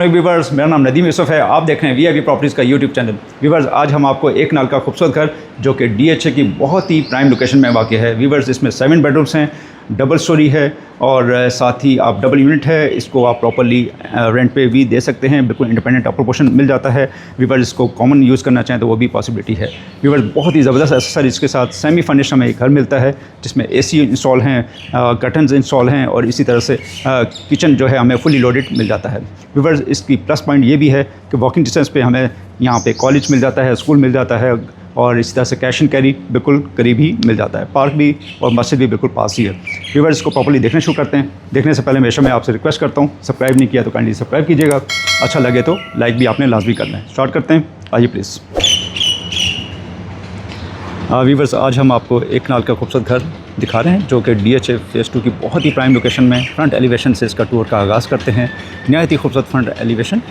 Viewers, मेरा नाम नदीम यूसुफ है। आप देख रहे हैं वीआईपी प्रॉपर्टीज़ का यूट्यूब चैनल। व्यूवर्स, आज हम आपको एक नाल का खूबसूरत घर जो कि डीएचए की बहुत ही प्राइम लोकेशन में वाक़ है। व्यूवर्स, इसमें 7 बेडरूम्स हैं, डबल स्टोरी है और साथ ही आप डबल यूनिट है। इसको आप प्रॉपर्ली रेंट पे भी दे सकते हैं, बिल्कुल इंडिपेंडेंट अप्रोपोर्शन मिल जाता है। व्यूवर्स, इसको कॉमन यूज़ करना चाहें तो वो भी पॉसिबिलिटी है। व्यूवर्स, बहुत ही ज़बरदस्त एक्सेसरीज के साथ सेमी फर्निश हमें एक घर मिलता है जिसमें एसी इंस्टॉल हैं, कर्टन्स इंस्टॉल हैं और इसी तरह से किचन जो है हमें फुली लोडेड मिल जाता है। व्यूवर्स, इसकी प्लस पॉइंट ये भी है कि वॉकिंग डिस्टेंस पे हमें यहाँ पे कॉलेज मिल जाता है, स्कूल मिल जाता है और इसी तरह से कैश एंड कैरी बिल्कुल करीब ही मिल जाता है। पार्क भी और मस्जिद भी बिल्कुल पास ही है। व्यूवर्स, इसको प्रॉपर्ली देखना शुरू करते हैं। देखने से पहले हमेशा मैं आपसे रिक्वेस्ट करता हूँ, सब्सक्राइब नहीं किया तो काइंडली सब्सक्राइब कीजिएगा। अच्छा लगे तो लाइक भी आपने लाजमी करना है। स्टार्ट करते हैं, आइए प्लीज़। व्यूवर्स, आज हम आपको एक नाल का खूबसूरत घर दिखा रहे हैं जो कि डीएचए फेज़ 2 की बहुत ही प्राइम लोकेशन में फ्रंट एलिवेशन से इसका टूर का आगाज़ करते हैं। नहायत ही खूबसूरत फ्रंट एलिवेशन,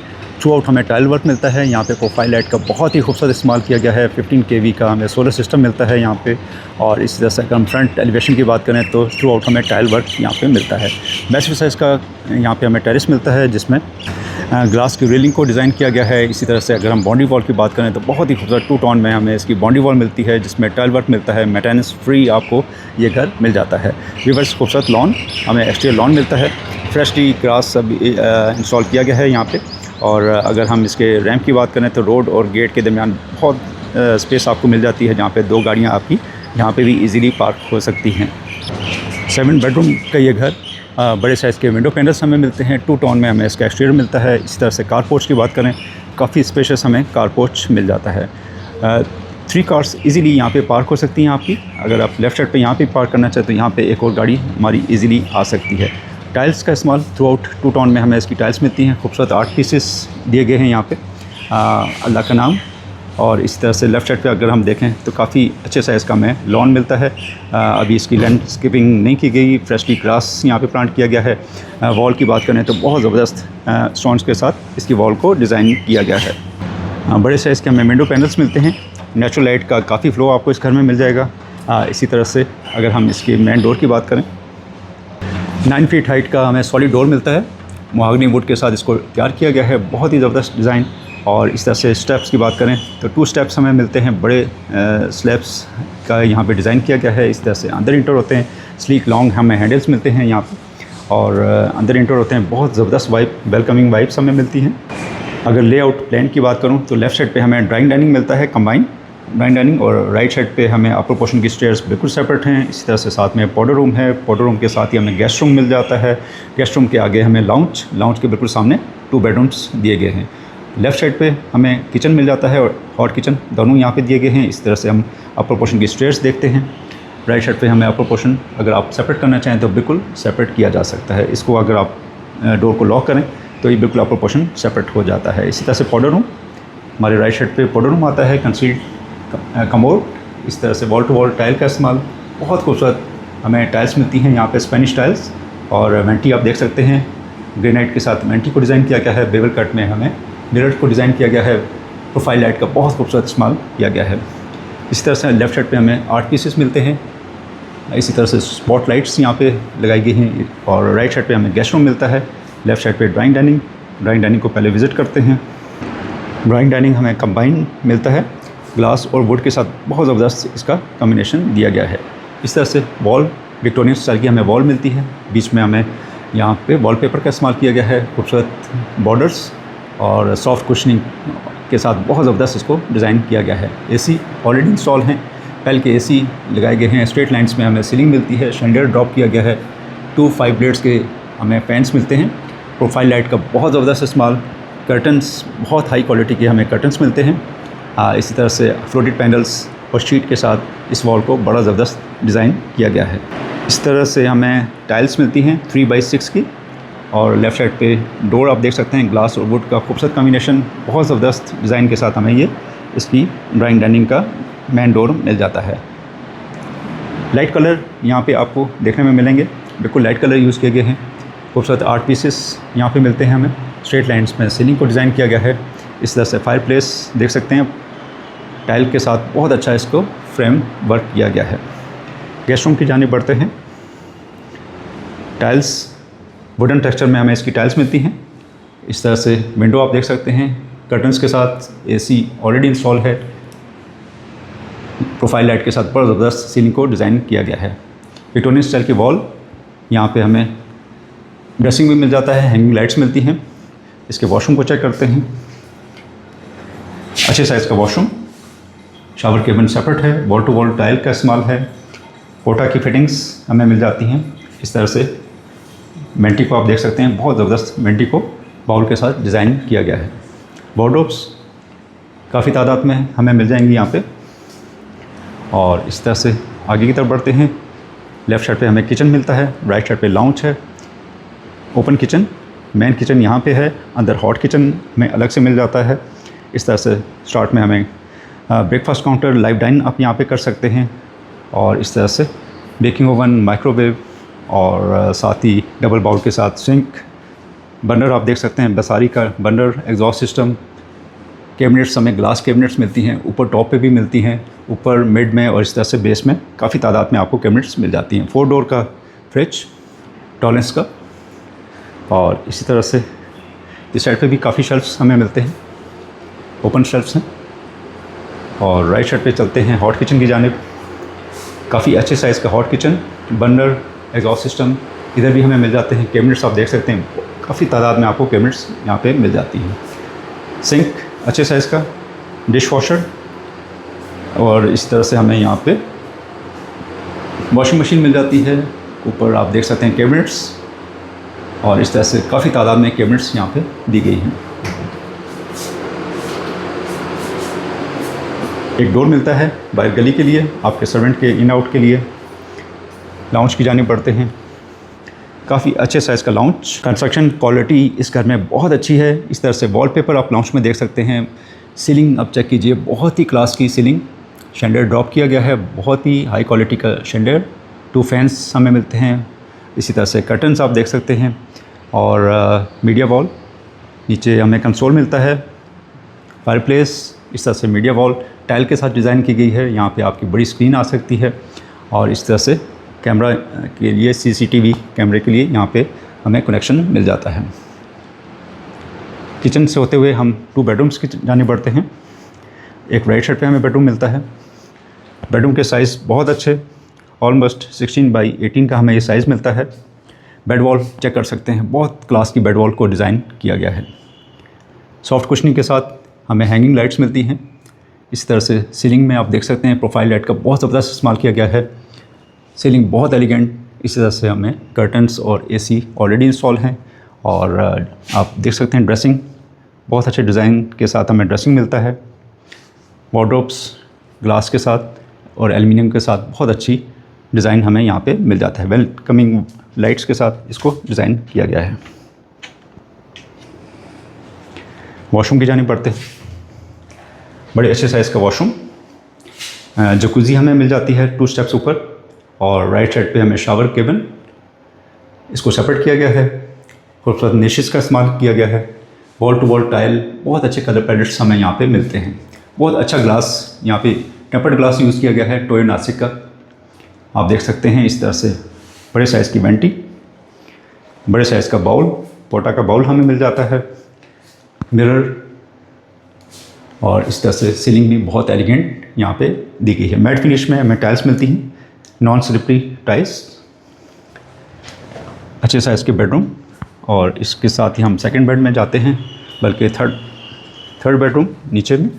थ्रू आउट हमें टाइल वर्क मिलता है। यहाँ पे प्रोफाइल लाइट का बहुत ही खूबसूरत इस्तेमाल किया गया है। 15 kV का हमें सोलर सिस्टम मिलता है यहाँ पे। और इसी तरह से अगर हम फ्रंट एलिवेशन की बात करें तो थ्रू आउट हमें टाइल वर्क यहाँ पे मिलता है। मैसिव साइज़ का यहाँ पे हमें टेरेस मिलता है जिसमें ग्लास की रेलिंग को डिज़ाइन किया गया है। इसी तरह से अगर हम बाउंड्री वॉल की बात करें तो बहुत ही खूबसूरत 2 टोन में हमें इसकी बाउंड्री वॉल मिलती है जिसमें टाइल वर्क मिलता है। मेंटेनेंस फ्री आपको ये घर मिल जाता है। व्यूवर्स, खूबसूरत लॉन हमें एक्सटीरियर लॉन मिलता है। फ्रेशली ग्रास सब इंस्टॉल किया गया है यहाँ पे। और अगर हम इसके रैंप की बात करें तो रोड और गेट के दरमियान बहुत स्पेस आपको मिल जाती है जहाँ पे 2 गाड़ियाँ आपकी यहाँ पे भी इजीली पार्क हो सकती हैं। 7 बेडरूम का ये घर, बड़े साइज़ के विंडो पैनल्स हमें मिलते हैं। 2 टोन में हमें इसका एक्सटीरियर मिलता है। इसी तरह से कार पोर्च की बात करें, काफ़ी स्पेशियस हमें कार पोर्च मिल जाता है। 3 कार्स इजीली यहाँ पे पार्क हो सकती हैं आपकी। अगर आप लेफ़्ट साइड पे यहाँ पे पार्क करना चाहें तो यहाँ पे एक और गाड़ी हमारी इजीली आ सकती है। टाइल्स का इस्तेमाल थ्रू आउट 2 टोन में हमें इसकी टाइल्स मिलती हैं। खूबसूरत 8 पीसेस दिए गए हैं यहाँ पे, अल्लाह का नाम। और इस तरह से लेफ़्ट साइड पे अगर हम देखें तो काफ़ी अच्छे साइज़ का हमें लॉन मिलता है। अभी इसकी लैंडस्केपिंग नहीं की गई, फ्रेशली ग्रास यहाँ पे प्लांट किया गया है। वॉल की बात करें तो बहुत ज़बरदस्त स्टोन्स के साथ इसकी वॉल को डिज़ाइन किया गया है। बड़े साइज़ के हमें विंडो पैनल्स मिलते हैं। नेचुरल लाइट का काफ़ी फ्लो आपको इस घर में मिल जाएगा। इसी तरह से अगर हम इसके मेन डोर की बात करें, 9 फीट हाइट का हमें सॉलिड डोर मिलता है। महागनी वुड के साथ इसको तैयार किया गया है, बहुत ही ज़बरदस्त डिज़ाइन। और इस तरह से स्टेप्स की बात करें तो 2 स्टेप्स हमें मिलते हैं। बड़े स्लैब्स का यहाँ पे डिज़ाइन किया गया है। इस तरह से अंदर इंटर होते हैं। स्लीक लॉन्ग हमें हैंडल्स मिलते हैं यहाँ पे और अंदर इंटर होते हैं। बहुत ज़बरदस्त वाइब, वेलकमिंग वाइब्स हमें मिलती हैं। अगर लेआउट प्लान की बात करूँ तो लेफ़्ट साइड पे हमें ड्राइंग डाइनिंग मिलता है, कंबाइन ड्राइंग डाइनिंग। और राइट साइड पे हमें अपर पोर्शन की स्टेयर्स बिल्कुल सेपरेट हैं। इसी तरह से साथ में पाउडर रूम है। पाउडर रूम के साथ ही हमें गेस्ट रूम मिल जाता है। गेस्ट रूम के आगे हमें लाउंज के बिल्कुल सामने 2 बेडरूम्स दिए गए हैं। लेफ़्ट साइड पे हमें किचन मिल जाता है और हॉट किचन दोनों यहाँ पे दिए गए हैं। इस तरह से हम अपर पोर्शन की स्टेयर्स देखते हैं। राइट साइड पे हमें अपर पोर्शन अगर आप सेपरेट करना चाहें तो बिल्कुल सेपरेट किया जा सकता है। इसको अगर आप डोर को लॉक करें तो ये बिल्कुल अपर पोर्शन सेपरेट हो जाता है। इसी तरह से पाउडर रूम, हमारे राइट साइड पे पाउडर रूम आता है, कंसील्ड कमोड। इस तरह से वॉल टू वॉल टाइल का इस्तेमाल, बहुत खूबसूरत हमें टाइल्स मिलती हैं यहाँ पे, स्पेनिश टाइल्स। और वेंटी आप देख सकते हैं, ग्रेनाइट के साथ वेंटी को डिज़ाइन किया गया है। बेवल कट में हमें मिरर को डिज़ाइन किया गया है। प्रोफाइल लाइट का बहुत खूबसूरत इस्तेमाल किया गया है। इसी तरह से लेफ़्ट साइड पे हमें 8 पीसेस मिलते हैं। इसी तरह से स्पॉट लाइट्स यहाँ पे लगाई गई हैं। और राइट साइड पे हमें गेस्ट रूम मिलता है। लेफ़्ट साइड पे ड्राइंग डाइनिंग को पहले विज़िट करते हैं। ड्राइंग डाइनिंग हमें कंबाइन मिलता है, ग्लास और वुड के साथ बहुत ज़बरदस्त इसका कॉम्बिनेशन दिया गया है। इस तरह से वॉल विक्टोरियन स्टाइल की हमें वॉल मिलती है। बीच में हमें यहाँ पे वॉलपेपर का इस्तेमाल किया गया है, खूबसूरत बॉर्डर्स और सॉफ्ट कुशनिंग के साथ बहुत ज़बरदस्त इसको डिज़ाइन किया गया है। एसी ऑलरेडी इंस्टॉल हैं, पहले के एसी लगाए गए हैं। स्ट्रेट लाइन्स में हमें सीलिंग मिलती है, शैंडियर ड्रॉप किया गया है। 2 5 ब्लेड्स के हमें फैंस मिलते हैं। प्रोफाइल लाइट का बहुत ज़बरदस्त इस्तेमाल। कर्टन्स, बहुत हाई क्वालिटी के हमें कर्टन्स मिलते हैं। इसी तरह से फ्लोटेड पैनल्स और शीट के साथ इस वॉल को बड़ा ज़बरदस्त डिज़ाइन किया गया है। इस तरह से हमें टाइल्स मिलती हैं 3x6 की। और लेफ़्ट साइड पे डोर आप देख सकते हैं, ग्लास और वुड का खूबसूरत कॉम्बिनेशन, बहुत ज़बरदस्त डिज़ाइन के साथ हमें ये इसकी ड्राइंग डाइनिंग का मेन डोर मिल जाता है। लाइट कलर यहाँ पे आपको देखने में मिलेंगे, बिल्कुल लाइट कलर यूज़ किए गए हैं। खूबसूरत 8 पीसेस यहाँ पे मिलते हैं हमें। स्ट्रेट लाइन्स में सीलिंग को डिज़ाइन किया गया है। इस तरह से फायर प्लेस देख सकते हैं, टाइल के साथ बहुत अच्छा इसको फ्रेम वर्क किया गया है। गेस्ट रूम की जानिब बढ़ते हैं। टाइल्स वुडन टेक्सचर में हमें इसकी टाइल्स मिलती हैं। इस तरह से विंडो आप देख सकते हैं, कर्टन्स के साथ एसी ऑलरेडी इंस्टॉल है। प्रोफाइल लाइट के साथ बड़ा ज़बरदस्त सीलिंग को डिज़ाइन किया गया है। विक्टोरियन स्टाइल की वॉल, यहाँ पे हमें ड्रेसिंग भी मिल जाता है, हैंगिंग लाइट्स मिलती हैं। इसके वॉशरूम को चेक करते हैं। अच्छे साइज़ का वॉशरूम, शावर केबिन सेपरेट है, वॉल टू वॉल टाइल का इस्तेमाल है। पोटा की फिटिंग्स हमें मिल जाती हैं। इस तरह से वेंटी को आप देख सकते हैं, बहुत ज़बरदस्त वेंटी को बाउल के साथ डिज़ाइन किया गया है। वार्डरोब्स काफ़ी तादाद में हमें मिल जाएंगी यहाँ पे। और इस तरह से आगे की तरफ बढ़ते हैं। लेफ़्ट साइड पे हमें किचन मिलता है, राइट साइड पे लाउंज है, ओपन किचन, मेन किचन यहाँ पे है, अंदर हॉट किचन में अलग से मिल जाता है। इस तरह से स्टार्ट में हमें ब्रेकफास्ट काउंटर, लाइव डाइन आप यहाँ पे कर सकते हैं। और इस तरह से बेकिंग ओवन, माइक्रोवेव और साथ ही डबल बाउल के साथ सिंक, बर्नर आप देख सकते हैं, बसारी का बर्नर, एग्जॉस्ट सिस्टम, कैबिनेट्स हमें ग्लास कैबिनेट्स मिलती हैं, ऊपर टॉप पे भी मिलती हैं, ऊपर मिड में और इस तरह से बेस में काफ़ी तादाद में आपको कैबिनेट्स मिल जाती हैं। 4 डोर का फ्रिज, टॉलेंस का। और इसी तरह से इस साइड पे भी काफ़ी शेल्फ्स हमें मिलते हैं, ओपन शेल्फ्स हैं। और राइट साइड पे चलते हैं हॉट किचन की जानिब। काफ़ी अच्छे साइज़ का hot kitchen, burner, exhaust system इधर भी हमें मिल जाते हैं। कैबिनेट्स आप देख सकते हैं, काफ़ी तादाद में आपको कैबिनेट्स यहाँ पे मिल जाती हैं। सिंक अच्छे साइज़ का, डिश वॉशर, और इस तरह से हमें यहाँ पे वॉशिंग मशीन मिल जाती है। ऊपर आप देख सकते हैं कैबिनेट्स, और इस तरह से काफ़ी तादाद में कैबिनेट्स यहाँ पे दी गई हैं। एक डोर मिलता है बाहर गली के लिए, आपके सर्वेंट के इन आउट के लिए। लाउंज की जानिब बढ़ते हैं। काफ़ी अच्छे साइज़ का लाउंज, कंस्ट्रक्शन क्वालिटी इस घर में बहुत अच्छी है। इस तरह से वॉलपेपर आप लाउंज में देख सकते हैं। सीलिंग आप चेक कीजिए, बहुत ही क्लास की सीलिंग, शैंडर ड्रॉप किया गया है, बहुत ही हाई क्वालिटी का शैंडर। 2 फैंस हमें मिलते हैं। इसी तरह से कर्टन्स आप देख सकते हैं, और मीडिया वॉल, नीचे हमें कंसोल मिलता है, फायरप्लेस, इस तरह से मीडिया वॉल टाइल के साथ डिज़ाइन की गई है। यहाँ पे आपकी बड़ी स्क्रीन आ सकती है, और इस तरह से कैमरा के लिए, CCTV कैमरे के लिए यहाँ पे हमें कनेक्शन मिल जाता है। किचन से होते हुए हम 2 बेडरूम्स की जाने बढ़ते हैं। एक राइट साइड पे हमें बेडरूम मिलता है। बेडरूम के साइज़ बहुत अच्छे, ऑलमोस्ट 16x18 का हमें ये साइज़ मिलता है। बेड वॉल चेक कर सकते हैं, बहुत क्लास की बेड वॉल को डिज़ाइन किया गया है। सॉफ्ट कुशनिंग के साथ हमें हैंगिंग लाइट्स मिलती हैं। इस तरह से सीलिंग में आप देख सकते हैं, प्रोफाइल लाइट का बहुत ज़बरदस्त इस्तेमाल किया गया है। सीलिंग बहुत एलिगेंट। इसी तरह से हमें कर्टन्स और AC ऑलरेडी इंस्टॉल हैं। और आप देख सकते हैं ड्रेसिंग, बहुत अच्छे डिज़ाइन के साथ हमें ड्रेसिंग मिलता है। वार्डरोब्स ग्लास के साथ और एल्युमिनियम के साथ बहुत अच्छी डिज़ाइन हमें यहाँ पे मिल जाता है। वेलकमिंग लाइट्स के साथ इसको डिज़ाइन किया गया है। वॉशरूम की जानिब बढ़ते हैं। बड़े अच्छे साइज़ का वॉशरूम, जकूज़ी हमें मिल जाती है 2 स्टेप्स ऊपर, और राइट साइड पे हमें शावर केबिन, इसको सेपरेट किया गया है। खूबसूरत निशेस का इस्तेमाल किया गया है। वॉल टू वॉल टाइल, बहुत अच्छे कलर पैलेट्स हमें यहाँ पे मिलते हैं। बहुत अच्छा ग्लास, यहाँ पे टेम्पर्ड ग्लास यूज़ किया गया है, टोयो नासिक का। आप देख सकते हैं इस तरह से बड़े साइज़ की वेंटी, बड़े साइज़ का बाउल, पोटा का बाउल हमें मिल जाता है। मिरर, और इस तरह से सीलिंग भी बहुत एलिगेंट यहाँ पे दी गई है। मैट फिनिश में हमें टाइल्स मिलती हैं, नॉन स्लिपरी टाइल्स। अच्छे साइज़ के बेडरूम, और इसके साथ ही हम सेकंड बेड में जाते हैं, बल्कि थर्ड बेडरूम नीचे में।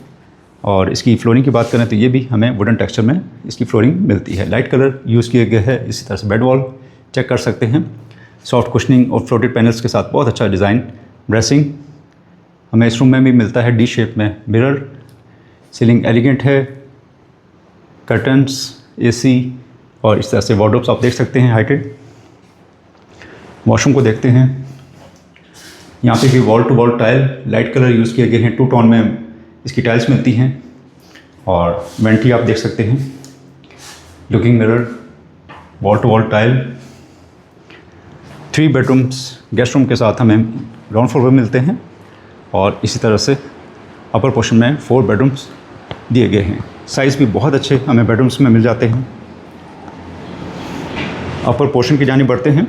और इसकी फ्लोरिंग की बात करें तो ये भी हमें वुडन टेक्सचर में इसकी फ्लोरिंग मिलती है। लाइट कलर यूज़ किया गया है। इसी तरह से बेड वॉल चेक कर सकते हैं, सॉफ्ट कुशनिंग और फ्लोटेड पैनल्स के साथ बहुत अच्छा डिज़ाइन। ड्रेसिंग हमें इस रूम में भी मिलता है, डी शेप में। मिरर, सीलिंग एलिगेंट है, कर्टन्स, AC, और इस तरह से वार्डरोब्स आप देख सकते हैं हाइटेड। वॉशरूम को देखते हैं। यहाँ पे भी wall to wall tile, light colour use किए गए हैं। 2 टोन में इसकी टाइल्स मिलती हैं, और वेंटी आप देख सकते हैं। Looking mirror, wall to wall tile. 3 bedrooms guest room के साथ हमें ग्राउंड फ्लोर पर मिलते हैं, और इसी तरह से अपर पोर्शन में 4 बेडरूम्स दिए गए हैं। साइज़ भी बहुत अच्छे हमें बेडरूम्स में मिल जाते हैं। अपर पोर्शन की जानिब बढ़ते हैं।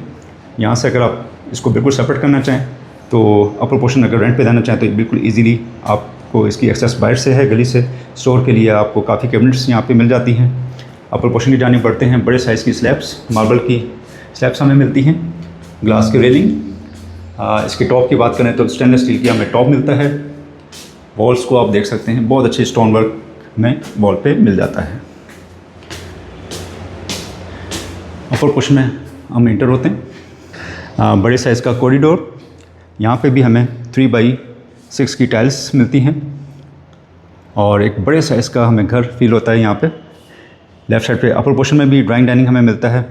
यहाँ से अगर आप इसको बिल्कुल सेपरेट करना चाहें तो अपर पोर्शन अगर रेंट पे देना चाहें तो बिल्कुल इजीली आपको इसकी एक्सेस बाहर से है, गली से। स्टोर के लिए आपको काफ़ी कैबिनेट्स यहाँ पे मिल जाती हैं। अपर पोर्शन की जानिब बढ़ते हैं, बड़े साइज़ की स्लैब्स, मार्बल की स्लैब्स हमें मिलती हैं, ग्लास की रेलिंग। इसके टॉप की बात करें तो स्टेनलेस स्टील की हमें टॉप मिलता है। वॉल्स को आप देख सकते हैं, बहुत अच्छे स्टोन वर्क में वॉल पे मिल जाता है। अपर पोर्शन में हम इंटर होते हैं, बड़े साइज़ का कॉरिडोर। यहाँ पे भी हमें 3x6 की टाइल्स मिलती हैं और एक बड़े साइज़ का हमें घर फील होता है यहाँ पे। लेफ़्ट साइड पे अपर पोर्शन में भी ड्राइंग डाइनिंग हमें मिलता है।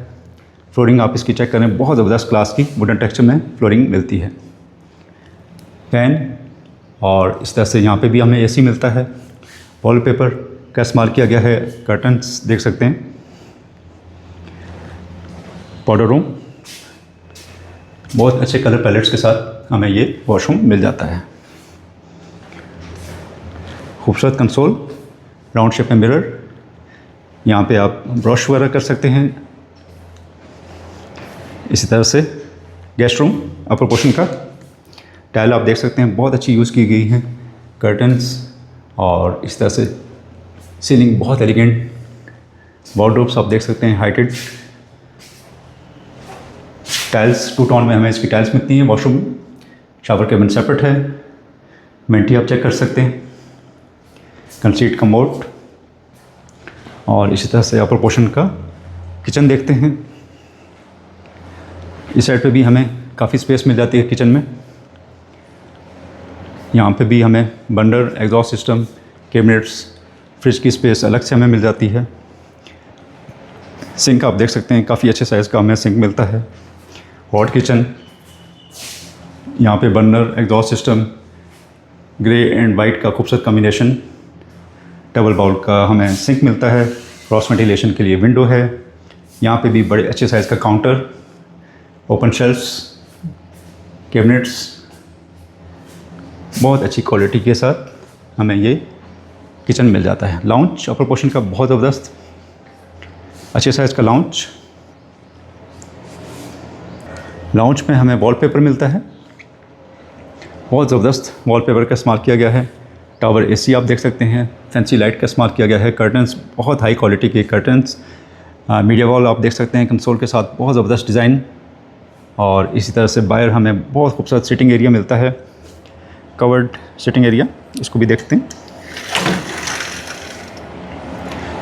फ्लोरिंग आप इसकी चेक करें, बहुत ज़बरदस्त क्लास की वुडन टेक्सचर में फ्लोरिंग मिलती है। फैन और इस तरह से यहाँ पे भी हमें एसी मिलता है। वॉलपेपर का इस्तेमाल किया गया है, कर्टन्स देख सकते हैं। पाउडर रूम, बहुत अच्छे कलर पैलेट्स के साथ हमें ये वॉशरूम मिल जाता है। खूबसूरत कंसोल, राउंड शेप में मिरर, यहाँ पे आप ब्रश वगैरह कर सकते हैं। इसी तरह से गेस्ट रूम अपर पोर्शन का टाइल आप देख सकते हैं, बहुत अच्छी यूज़ की गई हैं। कर्टन्स और इस तरह से सीलिंग बहुत एलिगेंट। वार्डरोब्स आप देख सकते हैं, हाइटेड टाइल्स, 2 टोन में हमें इसकी टाइल्स मिलती हैं। वॉशरूम, शावर केबिन सेपरेट है। मेंटी आप चेक कर सकते हैं, कंसीट कमोड। और इसी तरह से अपर पोर्शन का किचन देखते हैं। इस साइड पे भी हमें काफ़ी स्पेस मिल जाती है किचन में। यहाँ पे भी हमें burner, exhaust system, cabinets, fridge की स्पेस अलग से हमें मिल जाती है। सिंक आप देख सकते हैं, काफ़ी अच्छे साइज़ का हमें सिंक मिलता है। हॉट किचन, यहाँ पे burner, exhaust system, grey and white का खूबसूरत कॉम्बिनेशन। डबल बाउल का हमें सिंक मिलता है। क्रॉस वेंटिलेशन के लिए विंडो है। यहाँ पे भी बड़े अच्छे साइज़ का काउंटर, ओपन शेल्फ्स, कैबिनेट्स, बहुत अच्छी क्वालिटी के साथ हमें ये किचन मिल जाता है। लाउंज अपर पोर्शन का बहुत ज़बरदस्त अच्छे साइज़ का लाउंज। लाउंज में हमें वॉलपेपर मिलता है, बहुत ज़बरदस्त वॉलपेपर का इस्तेमाल किया गया है। टावर एसी आप देख सकते हैं, फैंसी लाइट का इस्तेमाल किया गया है। कर्टन्स, बहुत हाई क्वालिटी के कर्टन्स। मीडिया वॉल आप देख सकते हैं कंसोल के साथ, बहुत ज़बरदस्त डिज़ाइन। और इसी तरह से बाहर हमें बहुत खूबसूरत सिटिंग एरिया मिलता है, कवर्ड सिटिंग एरिया, इसको भी देखते हैं।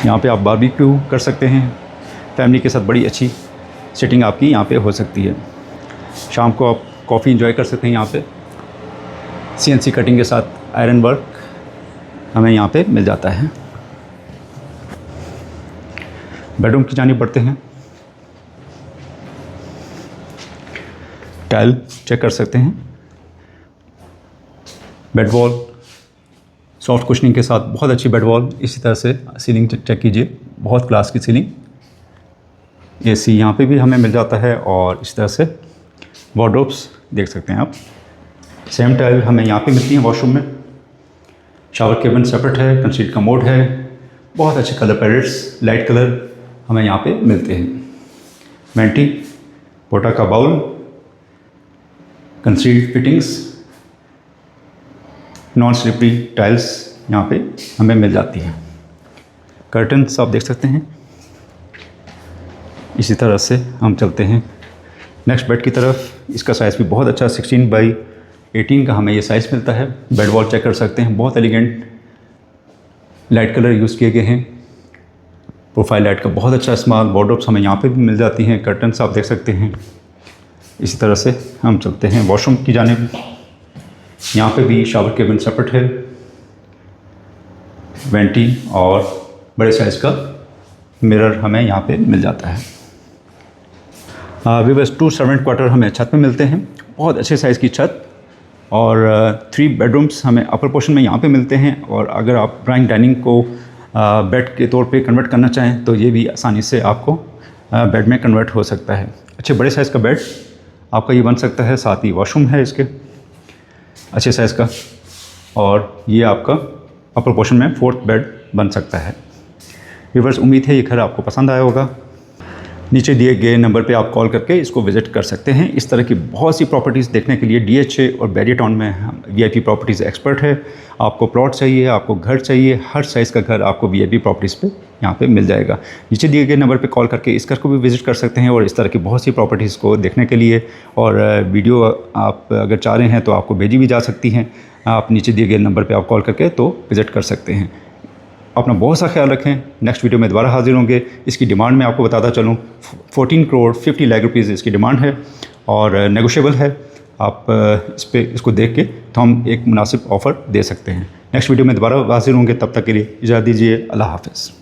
यहाँ पे आप बारबेक्यू कर सकते हैं, फैमिली के साथ बड़ी अच्छी सिटिंग आपकी यहाँ पे हो सकती है। शाम को आप कॉफ़ी एंजॉय कर सकते हैं यहाँ पे। CNC कटिंग के साथ आयरन वर्क हमें यहाँ पे मिल जाता है। बेडरूम की जानिब बढ़ते हैं। टाइल चेक कर सकते हैं, बेड वॉल सॉफ्ट कुशनिंग के साथ बहुत अच्छी बेड वॉल। इसी तरह से सीलिंग चेक कीजिए, बहुत क्लास की सीलिंग। AC यहाँ पे भी हमें मिल जाता है। और इस तरह से वार्डरोब्स देख सकते हैं आप, सेम टाइल हमें यहाँ पे मिलती हैं वॉशरूम में। शावर केबिन सेपरेट है, कंसीट कमोड है, बहुत अच्छे कलर पैलेट्स, लाइट कलर हमें यहाँ पे मिलते हैं। मेंटी, पोटा का बाउल, कंसीट फिटिंग्स, नॉन स्लिपरी टाइल्स यहाँ पे हमें मिल जाती हैं। कर्टन्स आप देख सकते हैं। इसी तरह से हम चलते हैं नेक्स्ट बेड की तरफ। इसका साइज़ भी बहुत अच्छा, 16x18 का हमें ये साइज़ मिलता है। बेड वॉल चेक कर सकते हैं, बहुत एलिगेंट लाइट कलर यूज़ किए गए हैं। प्रोफाइल लाइट का बहुत अच्छा इस्तेमाल। वार्डरोब्स हमें यहाँ पे भी मिल जाती हैं। कर्टन्स आप देख सकते हैं। इसी तरह से हम चलते हैं वॉशरूम की जानिब। यहाँ पे भी शावर केबिन सेपरेट है, वेंटी और बड़े साइज़ का मिरर हमें यहाँ पे मिल जाता है। वीवर्स 2 सर्वेंट क्वार्टर हमें छत में मिलते हैं, बहुत अच्छे साइज़ की छत। और 3 बेडरूम्स हमें अपर पोर्शन में यहाँ पे मिलते हैं। और अगर आप ड्राइंग डाइनिंग को बेड के तौर पे कन्वर्ट करना चाहें तो ये भी आसानी से आपको बेड में कन्वर्ट हो सकता है। अच्छे बड़े साइज़ का बेड आपका ये बन सकता है। साथ ही वॉशरूम है इसके अच्छे साइज़ का। और ये आपका अपर पोर्शन में 4th बेड बन सकता है। व्यूअर्स, उम्मीद है ये घर आपको पसंद आया होगा। नीचे दिए गए नंबर पे आप कॉल करके इसको विज़िट कर सकते हैं। इस तरह की बहुत सी प्रॉपर्टीज़ देखने के लिए DHA और बैरियर टाउन में हम VIP प्रॉपर्टीज़ एक्सपर्ट है। आपको प्लॉट चाहिए, आपको घर चाहिए, हर साइज़ का घर आपको VIP प्रॉपर्टीज़ पे यहाँ पे मिल जाएगा। नीचे दिए गए नंबर पे कॉल करके इस घर को भी विज़िट कर सकते हैं और इस तरह की बहुत सी प्रॉपर्टीज़ को देखने के लिए और वीडियो आप अगर चाह रहे हैं तो आपको भेजी भी जा सकती हैं। आप नीचे दिए गए नंबर पर आप कॉल करके तो विज़िट कर सकते हैं। अपना बहुत सा ख्याल रखें। नेक्स्ट वीडियो में दोबारा हाजिर होंगे। इसकी डिमांड मैं आपको बताता चलूँ, 14 करोड़ 50 लाख रुपीज़ इसकी डिमांड है और नेगोशिएबल है। आप इसको देख के तो हम एक मुनासिब ऑफ़र दे सकते हैं। नेक्स्ट वीडियो में दोबारा हाजिर होंगे। तब तक के लिए इजाज़त दीजिए। अल्लाह हाफ़िज़।